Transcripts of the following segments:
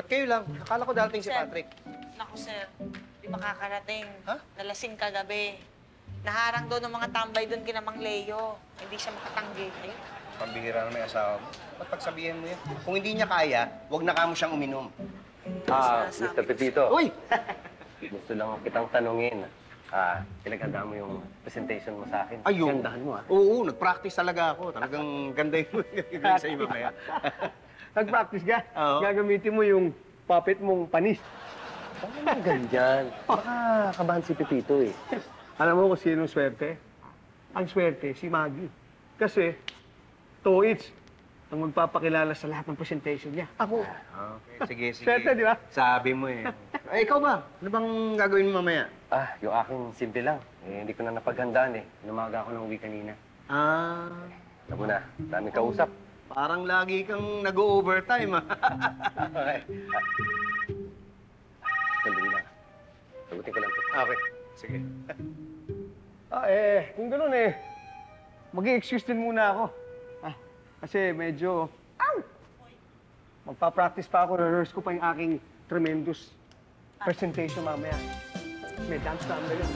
Ba't kayo lang? Akala ko darating si Sir. Patrick. Naku, sir. Di makakarating. Ha? Nalasing kagabi. Naharang doon ng mga tambay doon kina Mang Leo. Hindi siya makatanggi. Ayun. Pambihira na may asawa mo. Ba't pagsabihin mo yan? Kung hindi niya kaya, huwag na kamo siyang uminom. Sinasabi Mr. ko Pepito. Uy! Gusto lang kitang tanungin. Pinaganda mo yung presentation mo sa akin. Ayun. Gandahan mo, Oo, nag-practice talaga ako. Talagang ganda yung gagawin sa iba kaya. Nag-practice ka? Oo. Gagamitin mo yung puppet mong panis. Ano naman ganyan? Baka kabahan si Pepito eh. Alam mo kung sino swerte? Ang swerte, si Maggie. Kasi, to each ang magpapakilala sa lahat ng presentation niya. Ako. Okay, sige, sige. Swerte, di ba? Sabi mo eh. Ay, ikaw ba? Ano bang gagawin mo mamaya? Yung aking simple lang. Hindi ko na napaghandaan eh. Lumaga ako ng uwi kanina. Alam mo na, daming kausap. Parang lagi kang nag-overtime, ah. Sandali lang. Sagutin ko lang ito. Okay, sige. Kung gano'n mag-i-excuse din muna ako. Kasi medyo, magpa-practice pa ako, rehearse ko pa yung aking tremendous presentation mamaya. May dance number yun.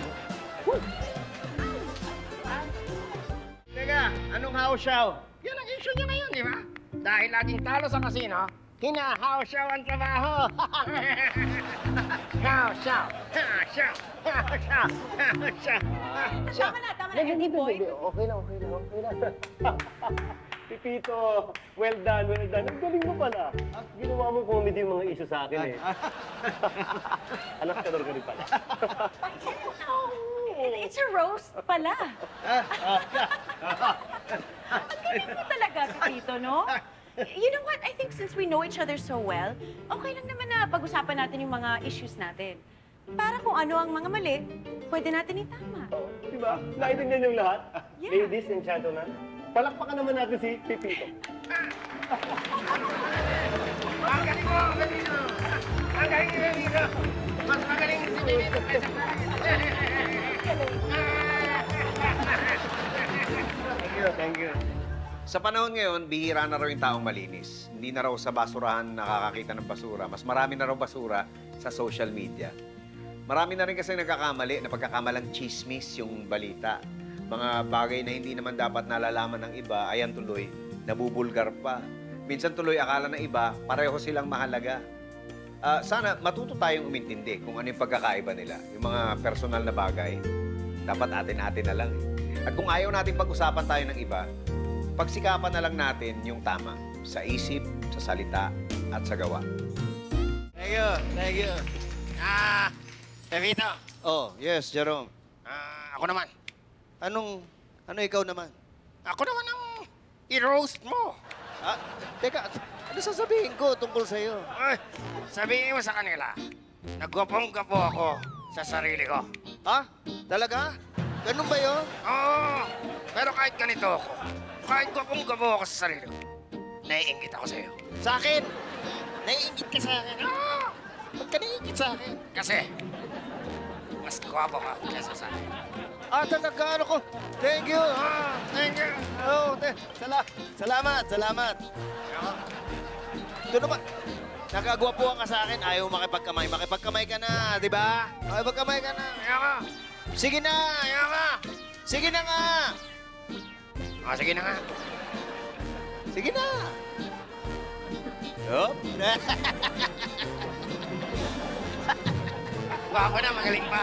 Teka, anong house-show? Yan ang issue niya ngayon, di ba? Dahil laging talo sa kasino, hina-house-show ang trabaho. House-show, house-show, house-show, house-show, house-show. Tama na, Eddie Boy. Okay lang. Pipito, well done. Ang galing mo pala. Ginawa mo comedy yung mga issue sa akin eh. Anak ka rin pala. It's a roast pala. Ang galing mo talaga, Pepito, no? You know what? I think since we know each other so well, okay lang naman na pag-usapan natin yung mga issues natin. Para kung ano ang mga mali, pwede natin itama. Di ba? Naiintindihan yung lahat? Yeah. Ladies and gentlemen, palakpakan naman natin si Pipito. Ang galing mo, ang galing mo. Ang galing ni Pepito. Mas magaling si Pepito kaysa Thank you. Sa panahon ngayon, bihira na raw yung taong malinis. Hindi na raw sa basurahan nakakakita ng basura. Mas marami na raw basura sa social media. Marami na rin kasi nagkakamali na pagkakamalang chismis yung balita. Mga bagay na hindi naman dapat nalalaman ng iba, ayan tuloy, nabubulgar pa. Minsan tuloy akala ng iba, pareho silang mahalaga. Sana matuto tayong umintindi kung ano yung pagkakaiba nila. Yung mga personal na bagay, dapat atin-atin na lang. At kung ayaw natin pag-usapan tayo ng iba, pagsikapan na lang natin yung tama sa isip, sa salita, at sa gawa. Thank you. Pepito. Oh, yes, Jerome. Ako naman. Ano ikaw naman? Ako naman ang i-roast mo. Teka, ano sasabihin ko tungkol sa'yo? Ay, sabihin mo sa kanila, nagwapong-gapo ako sa sarili ko. Ha? Talaga? Ganun ba yun? Oo, pero kahit ganito ako, kahit gwapong-gapo ako sa sarili ko, naiingit ako sa'yo. Sa akin? Naiingit ka sa akin? Oo, Ba't ka naiingit sa akin? kasi mas gwapo ka kaysa sa akin. Talaga, ano ko? Thank you. Thank you. Oh, salamat. Ito naman. Nagagwapuhan ka sa akin, ayaw makipagkamay. Makipagkamay ka na, di ba? Makipagkamay ka na. Ayoko. Sige na! Ayoko. Sige na nga! Sige na nga. Sige na! Yup. Gwapo na, magaling pa.